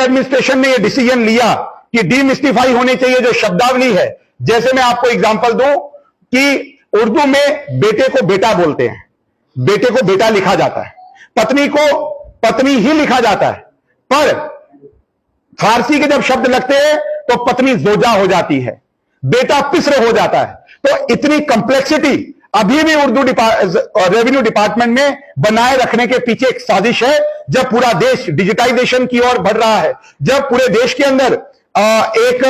Administration ने यह decision लिया कि डीमिस्टिफाई होनी चाहिए जो शब्दावली है। जैसे मैं आपको एग्जांपल दूं कि उर्दू में बेटे को बेटा बोलते हैं, बेटे को बेटा लिखा जाता है, पत्नी को पत्नी ही लिखा जाता है, पर फारसी के जब शब्द लगते हैं तो पत्नी जोजा हो जाती है, बेटा पिस्र हो जाता है। तो इतनी कंप्लेक्सिटी अभी भी उर्दू रेवेन्यू डिपार्टमेंट में बनाए रखने के पीछे एक साजिश है। जब पूरा देश डिजिटाइजेशन की ओर बढ़ रहा है, जब पूरे देश के अंदर एक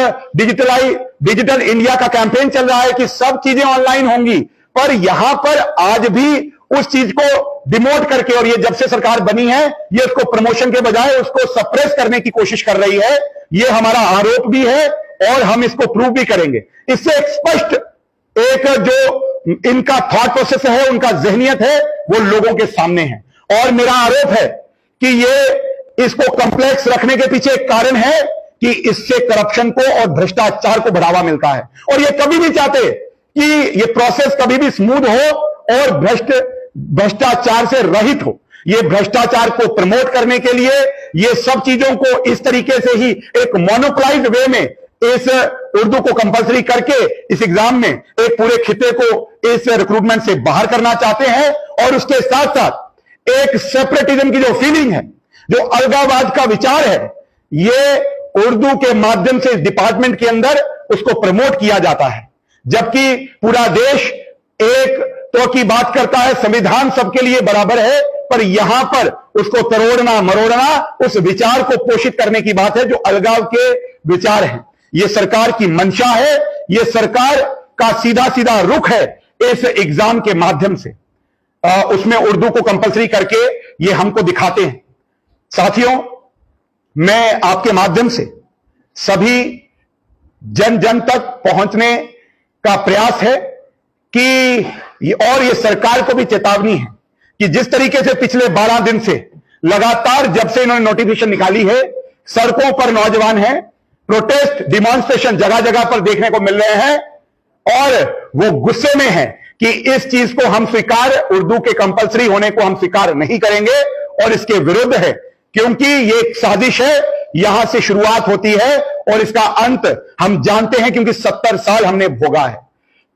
डिजिटल इंडिया का कैंपेन चल रहा है कि सब चीजें ऑनलाइन होंगी, पर यहां पर आज भी उस चीज को डिमोट करके, और ये जब से सरकार बनी है ये उसको प्रमोशन के बजाय उसको सप्रेस करने की कोशिश कर रही है। ये हमारा आरोप भी है और हम इसको प्रूव भी करेंगे। इससे एक स्पष्ट एक जो इनका थॉट प्रोसेस है, उनका जहनियत है, वो लोगों के सामने है। और मेरा आरोप है कि ये इसको कॉम्प्लेक्स रखने के पीछे एक कारण है कि इससे करप्शन को और भ्रष्टाचार को बढ़ावा मिलता है। और ये कभी भी चाहते कि ये प्रोसेस कभी भी स्मूथ हो और भ्रष्टाचार से रहित हो। ये भ्रष्टाचार को प्रमोट करने के लिए ये सब चीजों को इस तरीके से ही एक मोनोपोलाइज्ड वे में इस उर्दू को कंपलसरी करके इस एग्जाम में एक पूरे खिते को इस रिक्रूटमेंट से बाहर करना चाहते हैं। और उसके साथ साथ एक सेपरेटिज्म की जो फीलिंग है, जो अलगाववाद का विचार है, ये उर्दू के माध्यम से इस डिपार्टमेंट के अंदर उसको प्रमोट किया जाता है। जबकि पूरा देश एक तो की बात करता है, संविधान सबके लिए बराबर है, पर यहां पर उसको तरोड़ना मरोड़ना उस विचार को पोषित करने की बात है जो अलगाव के विचार है। यह सरकार की मंशा है, यह सरकार का सीधा सीधा रुख है इस एग्जाम के माध्यम से। उसमें उर्दू को कंपलसरी करके ये हमको दिखाते हैं। साथियों, मैं आपके माध्यम से सभी जन जन तक पहुंचने का प्रयास है कि ये सरकार को भी चेतावनी है कि जिस तरीके से पिछले 12 दिन से लगातार जब से इन्होंने नोटिफिकेशन निकाली है, सड़कों पर नौजवान हैं, प्रोटेस्ट डिमॉन्स्ट्रेशन जगह जगह पर देखने को मिल रहे हैं और वो गुस्से में है कि इस चीज को हम उर्दू के कंपलसरी होने को हम स्वीकार नहीं करेंगे और इसके विरुद्ध है, क्योंकि ये एक साजिश है। यहां से शुरुआत होती है और इसका अंत हम जानते हैं, क्योंकि 70 साल हमने भोगा है।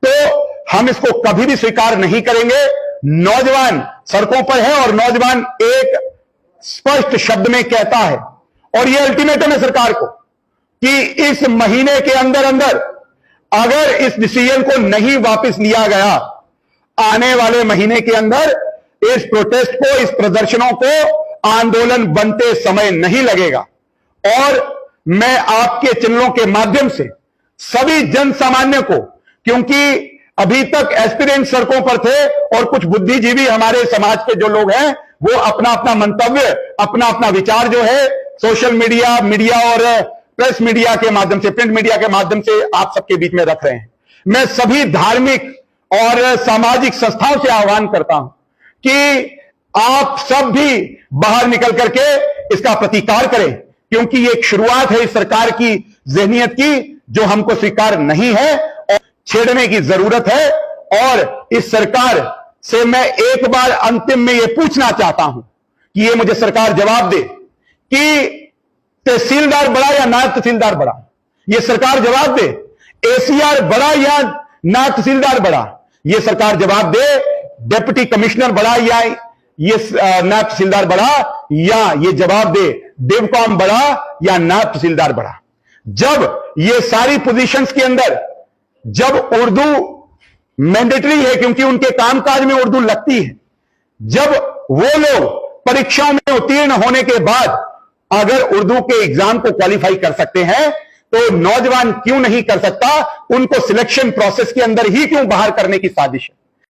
तो हम इसको कभी भी स्वीकार नहीं करेंगे। नौजवान सड़कों पर है और नौजवान एक स्पष्ट शब्द में कहता है, और यह अल्टीमेटम है सरकार को, कि इस महीने के अंदर अंदर अगर इस डिसीजन को नहीं वापस लिया गया, आने वाले महीने के अंदर इस प्रोटेस्ट को, इस प्रदर्शनों को आंदोलन बनते समय नहीं लगेगा। और मैं आपके चैनलों के माध्यम से सभी जन सामान्य को, क्योंकि अभी तक एस्पिरेंट सड़कों पर थे और कुछ बुद्धिजीवी हमारे समाज के जो लोग हैं वो अपना अपना मंतव्य, अपना अपना विचार जो है सोशल मीडिया और प्रेस मीडिया के माध्यम से, प्रिंट मीडिया के माध्यम से आप सबके बीच में रख रहे हैं। मैं सभी धार्मिक और सामाजिक संस्थाओं से आह्वान करता हूं कि आप सब भी बाहर निकल करके इसका प्रतिकार करें, क्योंकि ये एक शुरुआत है इस सरकार की जहनियत की जो हमको स्वीकार नहीं है और छेड़ने की जरूरत है। और इस सरकार से मैं एक बार अंतिम में यह पूछना चाहता हूं कि ये मुझे सरकार जवाब दे कि तहसीलदार बड़ा या नायब तहसीलदार बड़ा, यह सरकार जवाब दे। एसीआर बड़ा या नायब तहसीलदार बड़ा, यह सरकार जवाब दे। डिप्टी कमिश्नर बड़ा या ये नायब तहसीलदार बड़ा, या ये जवाब दे डिवकॉम बड़ा या नायब तहसीलदार बड़ा। जब ये सारी पोजीशंस के अंदर जब उर्दू मैंडेटरी है, क्योंकि उनके कामकाज में उर्दू लगती है, जब वो लोग परीक्षाओं में उत्तीर्ण होने के बाद अगर उर्दू के एग्जाम को क्वालिफाई कर सकते हैं, तो नौजवान क्यों नहीं कर सकता? उनको सिलेक्शन प्रोसेस के अंदर ही क्यों बाहर करने की साजिश है?